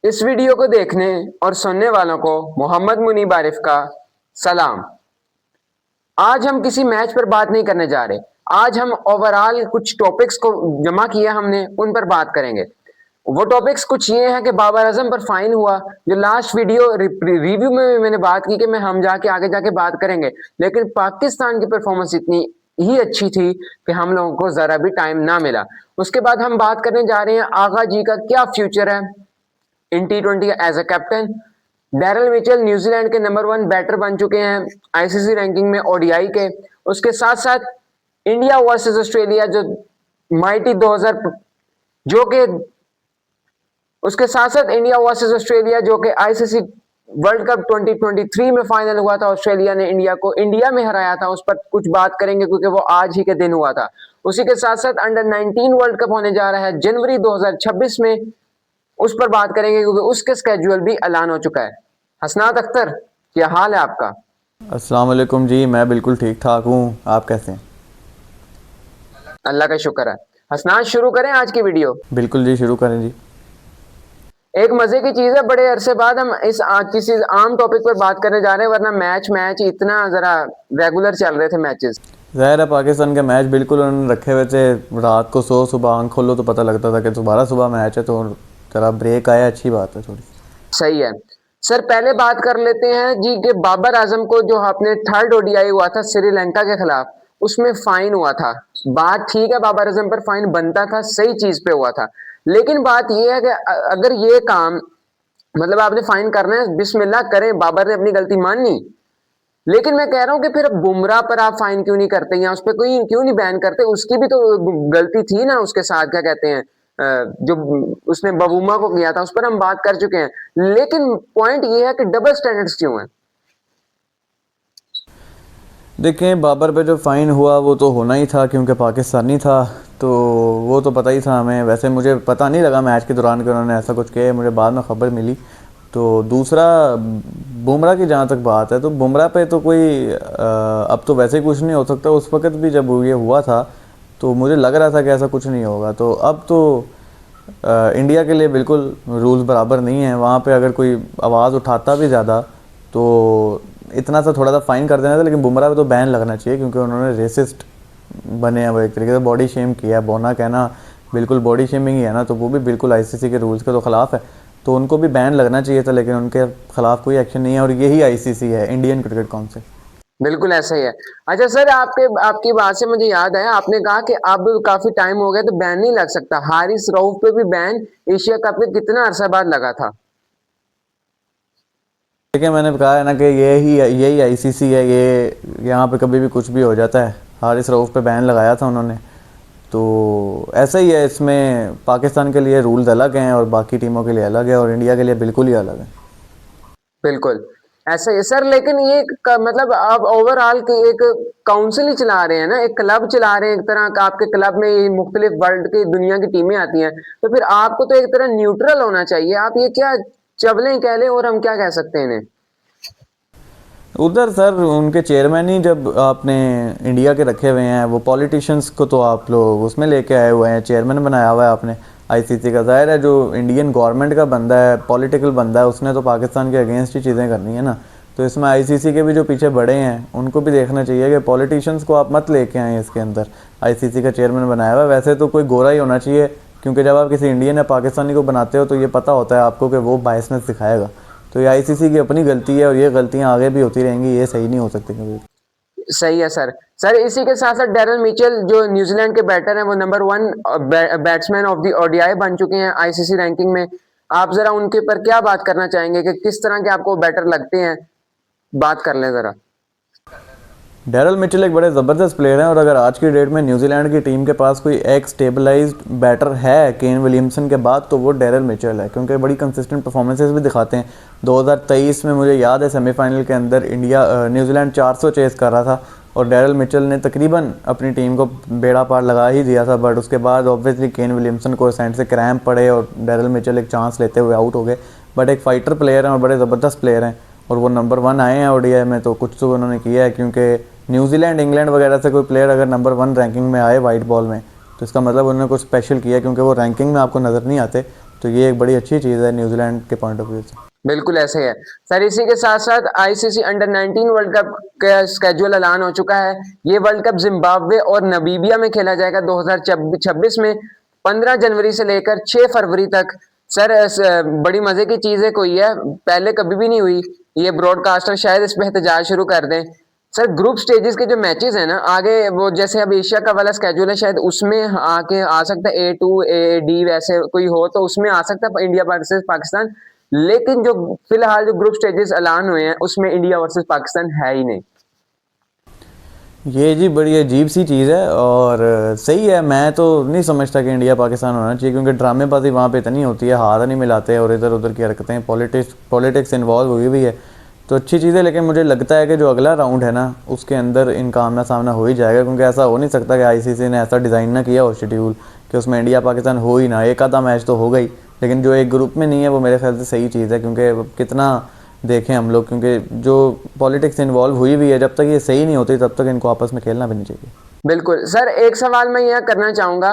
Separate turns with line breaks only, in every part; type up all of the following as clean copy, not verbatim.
इस वीडियो को देखने और सुनने वालों को मोहम्मद मुनीब आरिफ का सलाम। आज हम किसी मैच पर बात नहीं करने जा रहे। आज हम ओवरऑल कुछ टॉपिक्स को जमा किया हमने, उन पर बात करेंगे। वो टॉपिक्स कुछ ये हैं कि बाबर आजम पर फाइन हुआ, जो लास्ट वीडियो रिव्यू में मैंने बात की कि हम जाके आगे जाके बात करेंगे, लेकिन पाकिस्तान की परफॉर्मेंस इतनी ही अच्छी थी कि हम लोगों को जरा भी टाइम ना मिला। उसके बाद हम बात करने जा रहे हैं आगा जी का क्या फ्यूचर है in T20 as a captain. Daryl Mitchell New Zealand के नंबर 1 बैटर बन चुके हैं आईसीसी रैंकिंग में ओडीआई के। उसके साथ साथ इंडिया वर्सेस ऑस्ट्रेलिया जो माइटी 2000 जो कि उसके साथ साथ इंडिया वर्सेस ऑस्ट्रेलिया जो कि आईसीसी वर्ल्ड कप 2023 में फाइनल हुआ था। ऑस्ट्रेलिया ने इंडिया को इंडिया में हराया था, उस पर कुछ बात करेंगे क्योंकि वो आज ही के दिन हुआ था। उसी के साथ साथ अंडर 19 वर्ल्ड कप होने जा रहा है जनवरी 2026 में, उस पर बात करेंगे क्योंकि उसके स्केड्यूल भी ऐलान हो चुका है। हसनात अख्तर, क्या हाल है आपका?
अस्सलाम वालेकुम जी, मैं बिल्कुल ठीक ठाक हूँ। आप कैसे हैं?
अल्लाह का शुक्र है। हसनात, शुरू करें आज की वीडियो?
बिल्कुल जी, शुरू करें जी।
एक मजे की चीज है, बड़े अरसे बाद हम इस किसी आम टॉपिक पर बात करने जा रहे हैं, वरना मैच इतना जरा रेगुलर चल रहे थे मैचेस।
ज़ाहिर है पाकिस्तान के मैच बिल्कुल उन्होंने रखे हुए थे रात को, सुबह आंख खोलो तो पता लगता था कि दोबारा सुबह मैच है, तो जरा ब्रेक आया, अच्छी बात है थोड़ी।
सही है सर, पहले बात कर लेते हैं जी कि बाबर आजम को जो आपने थर्ड ओडीआई हुआ था श्रीलंका के खिलाफ, उसमें फाइन हुआ था। बात ठीक है, बाबर आजम पर फाइन बनता था, सही चीज पे हुआ था, लेकिन बात यह है कि अगर ये काम मतलब आपने फाइन करना है, बिस्मिल्लाह करें, बाबर ने अपनी गलती मानी। लेकिन मैं कह रहा हूं कि फिर बुमराह पर आप फाइन क्यों नहीं करते या उस पर कोई क्यों नहीं बैन करते? उसकी भी तो गलती थी ना, उसके साथ क्या कहते हैं जो उसने बबूमा को किया था, उस पर हम बात कर चुके हैं। लेकिन पॉइंट ये है कि डबल स्टैंडर्ड्स क्यों हैं?
देखें, बाबर पे जो फ़ाइन हुआ वो तो होना ही था क्योंकि पाकिस्तानी था, तो वो तो पता ही था हमें। वैसे मुझे पता नहीं लगा मैच के दौरान कि उन्होंने ऐसा कुछ किया, मुझे बाद में ख़बर मिली। तो दूसरा, बुमराह की जहाँ तक बात है, तो बुमराह पे तो कोई अब तो वैसे ही कुछ नहीं हो सकता। उस वक़्त भी जब ये हुआ था तो मुझे लग रहा था कि ऐसा कुछ नहीं होगा। तो अब तो इंडिया के लिए बिल्कुल रूल्स बराबर नहीं है। वहाँ पे अगर कोई आवाज़ उठाता भी ज़्यादा तो इतना सा थोड़ा सा फ़ाइन कर देना था, लेकिन बुमराह पे तो बैन लगना चाहिए क्योंकि उन्होंने रेसिस्ट बने हैं वो, एक तरीके से बॉडी शेम किया। बोना कहना बिल्कुल बॉडी शेमिंग ही है ना, तो वो भी बिल्कुल आईसीसी के रूल्स के तो ख़िलाफ़ है, तो उनको भी बैन लगना चाहिए था, लेकिन उनके ख़िलाफ़ कोई एक्शन नहीं है। और यही आईसीसी है, इंडियन क्रिकेट काउंसिल।
बिल्कुल ऐसा ही है। अच्छा सर, आपकी बात से मुझे याद है, आपने कहा कि अब काफी टाइम हो गया तो बैन नहीं लग सकता। हारिस रऊफ पे भी बैन एशिया कप में कितना अरसा बाद लगा था?
देखिए, मैंने कहा है ना कि यही आईसीसी है, ये यहाँ पे कभी भी कुछ भी हो जाता है। हारिस रऊफ पे बैन लगाया था उन्होंने, तो ऐसा ही है। इसमें पाकिस्तान के लिए रूल्स अलग हैं और बाकी टीमों के लिए अलग है, और इंडिया के लिए बिल्कुल ही अलग है।
बिल्कुल ऐसा ही है सर, लेकिन ये मतलब आप ओवरऑल की एक काउंसिल ही चला रहे हैं ना, एक क्लब चला रहे हैं एक तरह का। आपके क्लब में ये मुख्तलिफ वर्ल्ड की दुनिया की टीमें आती हैं, तो फिर आपको तो एक तरह न्यूट्रल होना चाहिए। आप ये क्या चबलें कह लें और हम क्या कह सकते हैं इन्हें?
उधर सर उनके चेयरमैन ही जब आपने इंडिया के रखे हुए हैं, वो पॉलिटिशियंस को तो आप लोग उसमें लेके आए हुए हैं, चेयरमैन बनाया हुआ है आपने आईसीसी का। ज़ाहिर है जो इंडियन गवर्नमेंट का बंदा है, पॉलिटिकल बंदा है, उसने तो पाकिस्तान के अगेंस्ट ही चीज़ें करनी है ना। तो इसमें आईसीसी के भी जो पीछे बड़े हैं उनको भी देखना चाहिए कि पॉलिटिशियंस को आप मत लेके आएँ इसके अंदर। आईसीसी का चेयरमैन बनाया हुआ है, वैसे तो कोई गोरा ही होना चाहिए, क्योंकि जब आप किसी इंडियन या पाकिस्तानी को बनाते हो तो ये पता होता है आपको कि वो बायसनेस दिखाएगा। तो ये आईसीसी की अपनी गलती है और ये गलतियां आगे भी होती रहेंगी, ये सही नहीं हो सकती कभी।
सही है सर। सर इसी के साथ साथ डैरल मिचेल जो न्यूजीलैंड के बैटर हैं, वो number 1 batsman of the ODI बन चुके हैं आईसीसी रैंकिंग में। आप जरा उनके ऊपर क्या बात करना चाहेंगे कि किस तरह के आपको बैटर लगते हैं? बात कर लें जरा।
डैरल मिचेल एक बड़े ज़बरदस्त प्लेयर हैं, और अगर आज की डेट में न्यूजीलैंड की टीम के पास कोई एक स्टेबलाइज्ड बैटर है केन विलियमसन के बाद, तो वो डैरल मिचेल है, क्योंकि बड़ी कंसिस्टेंट परफॉर्मेंसेस भी दिखाते हैं। 2023 में मुझे याद है सेमीफाइनल के अंदर न्यूजीलैंड 400 चेस कर रहा था और डैरल मिचेल ने तकरीबन अपनी टीम को बेड़ा पार लगा ही दिया था। बट उसके बाद ऑब्वियसली केन विलियमसन को साइड से क्रैम्प पड़े और डैरल मिचेल एक चांस लेते हुए आउट हो गए। बट एक फाइटर प्लेयर हैं और बड़े ज़बरदस्त प्लेयर हैं, और वो नंबर 1 आए हैं ओडीआई में, तो कुछ तो उन्होंने किया है। क्योंकि न्यूजीलैंड, इंग्लैंड वगैरह से कोई प्लेयर अगर नंबर 1 रैंकिंग में आए वाइट बॉल में, तो इसका मतलब उन्होंने कुछ स्पेशल किया, क्योंकि वो रैंकिंग में आपको नज़र नहीं आते। तो ये एक बड़ी अच्छी चीज़ है न्यूजीलैंड के पॉइंट ऑफ व्यू से।
बिल्कुल ऐसे ही है सर। इसी के साथ साथ आईसीसी अंडर 19 वर्ल्ड कप का स्केड्यूल ऐलान हो चुका है। ये वर्ल्ड कप जिम्बाब्वे और नमीबिया में खेला जाएगा 2026 में, 15 जनवरी से लेकर 6 फरवरी तक। सर बड़ी मजे की चीज है, कोई है पहले कभी भी नहीं हुई। ये ब्रॉडकास्टर शायद इस पे एहतजाज शुरू कर दें। सर ग्रुप स्टेजेस के जो मैचेस हैं ना आगे, वो जैसे अब एशिया का वाला स्केड्यूल है, शायद उसमें आके आ सकता है A2 A-D वैसे कोई हो तो उसमें आ सकता है इंडिया वर्सेस पाकिस्तान। लेकिन जो फिलहाल जो ग्रुप स्टेजेस ऐलान हुए हैं उसमें इंडिया वर्सेस पाकिस्तान है ही नहीं।
ये जी बड़ी अजीब सी चीज़ है और सही है। मैं तो नहीं समझता कि इंडिया पाकिस्तान होना चाहिए, क्योंकि ड्रामेबाजी वहाँ पे इतनी होती है, हाथ नहीं मिलाते और इधर उधर की हरकतें, पॉलिटिक्स इन्वॉल्व हुई हुई है। तो अच्छी चीज़ है, लेकिन मुझे लगता है कि जो अगला राउंड है ना उसके अंदर इनका आमना सामना हो ही जाएगा, क्योंकि ऐसा हो नहीं सकता कि आईसीसी ने ऐसा डिज़ाइन ना किया हो शेड्यूल कि उसमें इंडिया पाकिस्तान हो ही ना। एक आधा मैच तो हो गई, लेकिन जो एक ग्रुप में नहीं है वो मेरे ख्याल से सही चीज़ है, क्योंकि कितना देखें हम लोग, क्योंकि जो पॉलिटिक्स इन्वॉल्व हुई हुई है, जब तक ये सही नहीं होती तब तक इनको आपस में खेलना भी नहीं चाहिए।
बिल्कुल सर, एक सवाल मैं यह करना चाहूंगा,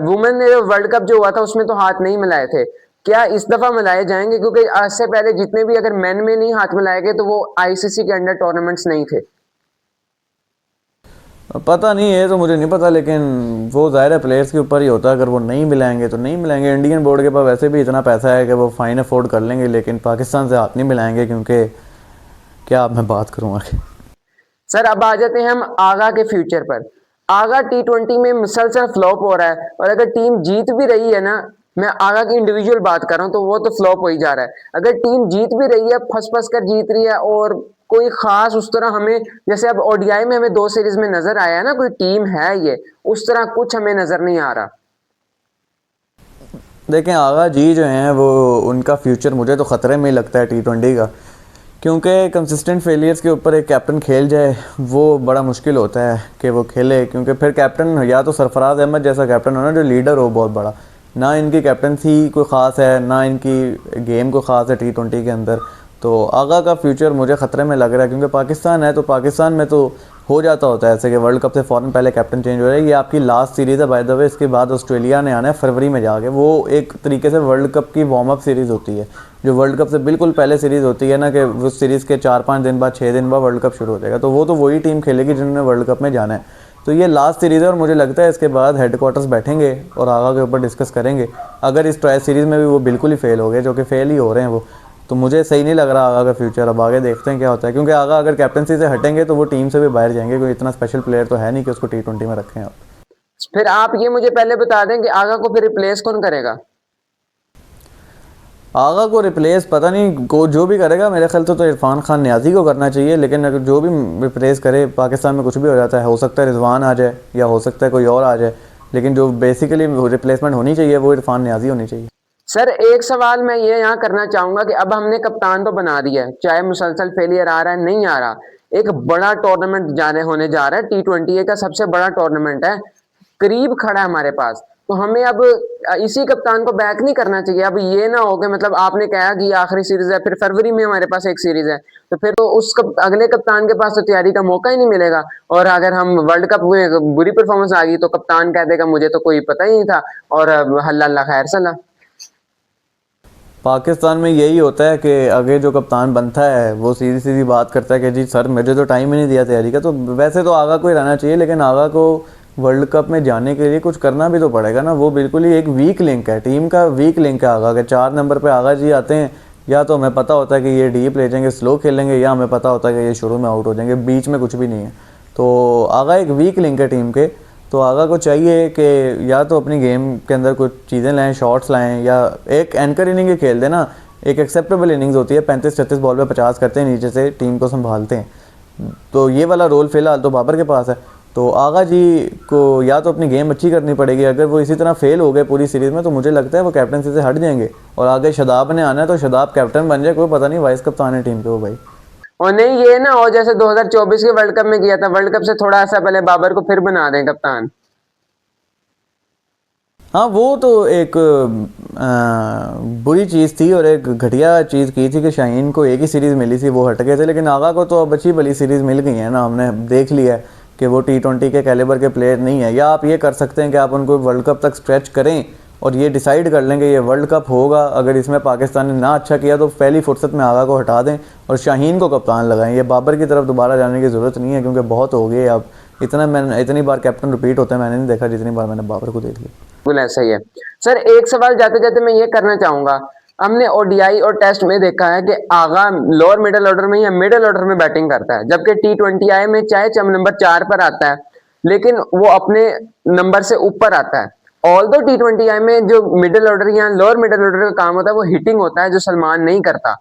वुमेन ने वर्ल्ड कप जो हुआ था उसमें तो हाथ नहीं मिलाए थे, क्या इस दफा मिलाए जाएंगे? क्योंकि आज से पहले जितने भी अगर मेन में नहीं हाथ मिलाए गए तो वो आईसीसी के अंडर टूर्नामेंट्स नहीं थे।
पता नहीं है तो मुझे नहीं पता, लेकिन वो ज़ाहिर है प्लेयर्स के ऊपर ही होता है। अगर वो नहीं मिलाएंगे तो नहीं मिलाएंगे। इंडियन बोर्ड के पास वैसे भी इतना पैसा है कि वो फ़ाइन अफोर्ड कर लेंगे, लेकिन पाकिस्तान से हाथ नहीं मिलाएंगे, क्योंकि क्या अब मैं बात करूँ आगे।
सर अब आ जाते हैं हम आगा के फ्यूचर पर। आगा T20 में मुसलसल फ्लॉप हो रहा है, और अगर टीम जीत भी रही है ना, मैं आगा की इंडिविजुअल बात कर रहा हूं तो वो तो फ्लॉप हो ही जा रहा है। अगर टीम जीत भी रही है, फंस फंस कर जीत रही है, और कोई खास उस तरह हमें, जैसे अब ओडीआई में हमें 2 सीरीज में नजर आया है ना कोई टीम है, ये उस तरह कुछ हमें नजर नहीं आ रहा।
देखें आगा जी जो हैं वो, उनका फ्यूचर मुझे तो ख़तरे में ही लगता है T20 का, क्योंकि कंसिस्टेंट फेलियर्स के ऊपर एक कैप्टन खेल जाए वो बड़ा मुश्किल होता है कि वो खेले, क्योंकि फिर कैप्टन या तो सरफराज अहमद जैसा कैप्टन हो ना, जो लीडर हो बहुत बड़ा। ना इनकी कैप्टनसी कोई ख़ास है, ना इनकी गेम को ख़ास है T20 के अंदर। तो आगा का फ्यूचर मुझे ख़तरे में लग रहा है, क्योंकि पाकिस्तान है तो पाकिस्तान में तो हो जाता होता है ऐसे कि वर्ल्ड कप से फ़ौरन पहले कैप्टन चेंज हो रहा है। ये आपकी लास्ट सीरीज़ है बाय द वे, इसके बाद ऑस्ट्रेलिया ने आना है फरवरी में जाके। वो एक तरीके से वर्ल्ड कप की वार्म अप सीरीज़ होती है, जो वर्ल्ड कप से बिल्कुल पहले सीरीज़ होती है ना, कि उस सीरीज़ के 4-5 दिन बाद 6 दिन बाद वर्ल्ड कप शुरू हो जाएगा। तो वो तो वही टीम खेलेगी जिन्होंने वर्ल्ड कप में जाना है। तो ये लास्ट सीरीज़ है और मुझे लगता है इसके बाद हेडक्वार्टर्स बैठेंगे और आगा के ऊपर डिस्कस करेंगे। अगर इस ट्रायल सीरीज़ में भी वो बिल्कुल ही फेल हो गए, जो कि फेल ही हो रहे हैं वो, तो मुझे सही नहीं लग रहा आगा का फ्यूचर। अब आगे देखते हैं क्या होता है, क्योंकि आगा अगर कैप्टनसी से हटेंगे तो वो टीम से भी बाहर जाएंगे। कोई इतना स्पेशल प्लेयर तो है नहीं कि उसको T20 में रखें आप।
फिर आप ये मुझे पहले बता दें कि आगा को फिर रिप्लेस कौन करेगा?
आगा को रिप्लेस पता नहीं को जो भी करेगा, मेरे ख्याल से तो इरफान खान न्याजी को करना चाहिए। लेकिन अगर जो भी रिप्लेस करे, पाकिस्तान में कुछ भी हो जाता है, हो सकता है रिजवान आ जाए या हो सकता है कोई और आ जाए, लेकिन जो बेसिकली रिप्लेसमेंट होनी चाहिए वो इरफान न्याजी होनी चाहिए।
सर एक सवाल मैं ये यहाँ करना चाहूंगा कि अब हमने कप्तान तो बना दिया है, चाहे मुसलसल फेलियर आ रहा है नहीं आ रहा, एक बड़ा टूर्नामेंट होने जा रहा है, T20 का सबसे बड़ा टूर्नामेंट है, करीब खड़ा है हमारे पास, तो हमें अब इसी कप्तान को बैक नहीं करना चाहिए? अब ये ना हो कि मतलब आपने कहा कि आखिरी सीरीज है, फिर फरवरी में हमारे पास एक सीरीज है, तो फिर तो अगले कप्तान के पास तो तैयारी का मौका ही नहीं मिलेगा। और अगर हम वर्ल्ड कप में बुरी परफॉर्मेंस आ गई तो कप्तान कह देगा मुझे तो कोई पता ही नहीं था, और हल्ला खैर सला।
पाकिस्तान में यही होता है कि आगे जो कप्तान बनता है वो सीधी सीधी बात करता है कि जी सर मुझे तो टाइम ही नहीं दिया तैयारी का। तो वैसे तो आगा को ही रहना चाहिए, लेकिन आगा को वर्ल्ड कप में जाने के लिए कुछ करना भी तो पड़ेगा ना। वो बिल्कुल ही एक वीक लिंक है, टीम का वीक लिंक है आगा के। 4 नंबर पे आगा जी आते हैं, या तो हमें पता होता है कि ये डीप ले जाएंगे, स्लो खेलेंगे, या हमें पता होता है कि ये शुरू में आउट हो जाएंगे, बीच में कुछ भी नहीं है। तो आगा एक वीक लिंक है टीम के। तो आगा को चाहिए कि या तो अपनी गेम के अंदर कुछ चीज़ें लाएं, शॉट्स लाएं, या एक एंकर इनिंग खेल देना। एक एक्सेप्टेबल इनिंग्स होती है, 35-36 बॉल पे 50 करते हैं, नीचे से टीम को संभालते हैं। तो ये वाला रोल फिलहाल तो बाबर के पास है। तो आगा जी को या तो अपनी गेम अच्छी करनी पड़ेगी। अगर वो इसी तरह फेल हो गए पूरी सीरीज़ में तो मुझे लगता है वो कैप्टनसी से हट जाएंगे, और आगे शदाब ने आना है तो शदाब कैप्टन बन जाए, कोई पता नहीं वाइस कप्तान है टीम के वो भाई।
और नहीं ये ना हो जैसे 2024 के वर्ल्ड कप में किया था, वर्ल्ड कप से थोड़ा सा पहले बाबर को फिर बना दें कप्तान।
हाँ वो तो एक बुरी चीज़ थी और एक घटिया चीज़ की थी कि शाहीन को एक ही सीरीज़ मिली थी, वो हट गए थे। लेकिन आगा को तो अब अच्छी भली सीरीज़ मिल गई है ना, हमने देख लिया है कि वो T20 के कैलिबर के प्लेयर नहीं है। या आप ये कर सकते हैं कि आप उनको वर्ल्ड कप तक स्ट्रेच करें और ये डिसाइड कर लेंगे ये वर्ल्ड कप होगा। अगर इसमें पाकिस्तान ने ना अच्छा किया तो पहली फुर्सत में आगा को हटा दें और शाहीन को कप्तान लगाएं। ये बाबर की तरफ दोबारा जाने की ज़रूरत नहीं है, क्योंकि बहुत हो गई अब। इतनी बार कैप्टन रिपीट होता है मैंने नहीं देखा जितनी बार मैंने बाबर को देख लिया।
बिल्कुल ऐसा ही है सर। एक सवाल जाते जाते मैं ये करना चाहूंगा, हमने ओडीआई और टेस्ट में देखा है कि आगा लोअर मिडिल ऑर्डर में या मिडिल ऑर्डर में बैटिंग करता है, जबकि T20 आई में चाहे नंबर 4 पर आता है लेकिन वो अपने नंबर से ऊपर आता है। ऑल्दो T20 आई में जो मिडिल ऑर्डर या लोअर मिडिल ऑर्डर का काम होता है वो हिटिंग होता है, जो सलमान नहीं करता।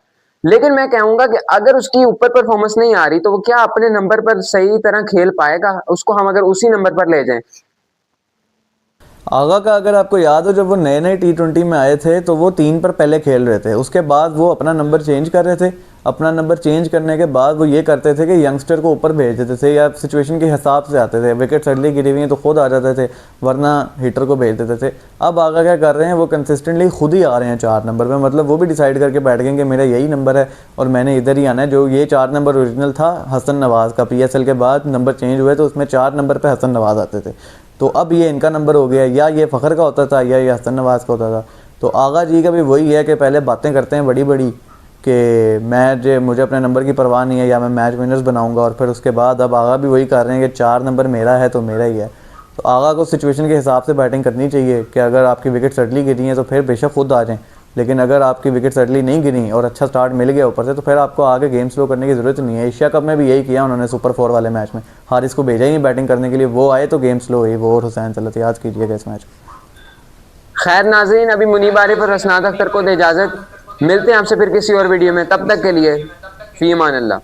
लेकिन मैं कहूंगा कि अगर उसकी ऊपर परफॉर्मेंस नहीं आ रही तो वो क्या अपने नंबर पर सही तरह खेल पाएगा? उसको हम अगर उसी नंबर पर ले जाएं।
आगा का अगर आपको याद हो, जब वो नए नए T20 में आए थे तो वो 3 पर पहले खेल रहे थे, उसके बाद वो अपना नंबर चेंज कर रहे थे। अपना नंबर चेंज करने के बाद वो ये करते थे कि यंगस्टर को ऊपर भेज देते थे या सिचुएशन के हिसाब से आते थे। विकेट सडनली गिरी हुई है तो खुद आ जाते थे, वरना हिटर को भेज देते थे। अब आगा क्या कर रहे हैं, वो कंसिस्टेंटली खुद ही आ रहे हैं 4 नंबर पे। मतलब वो भी डिसाइड करके बैठ गए कि मेरा यही नंबर है और मैंने इधर ही आना है। जो ये 4 नंबर ओरिजिनल था हसन नवाज़ का, PSL के बाद नंबर चेंज हुए तो उसमें 4 नंबर पर हसन नवाज़ आते थे। तो अब ये इनका नंबर हो गया, या ये फ़खर का होता था या ये हसन नवाज़ का होता था। तो आगा जी का भी वही है कि पहले बातें करते हैं बड़ी बड़ी कि मुझे अपने नंबर की परवाह नहीं है या मैं मैच विनर्स बनाऊंगा, और फिर उसके बाद अब आगा भी वही कर रहे हैं कि 4 नंबर मेरा है तो मेरा ही है। तो आगा को सिचुएशन के हिसाब से बैटिंग करनी चाहिए कि अगर आपकी विकेट सडनली गिरी है तो फिर बेशक खुद आ जाएँ, लेकिन अगर आपकी विकेट सडनली नहीं गिरी और अच्छा स्टार्ट मिल गया ऊपर से तो फिर आपको आगे गेम स्लो करने की ज़रूरत नहीं है। एशिया कप में भी यही किया उन्होंने, सुपर 4 वाले मैच में हारिस को भेजा ही नहीं बैटिंग करने के लिए, वो आए तो गेम स्लो हुई, वो और हुसैन सलत, याद कीजिएगा इस मैच में।
खैर नाज़रीन, अभी मुनीब आरिफ और हसनात अख्तर को दे इजाज़त, मिलते हैं आपसे फिर किसी और वीडियो में। तब तक के लिए फ़ी अमान अल्लाह।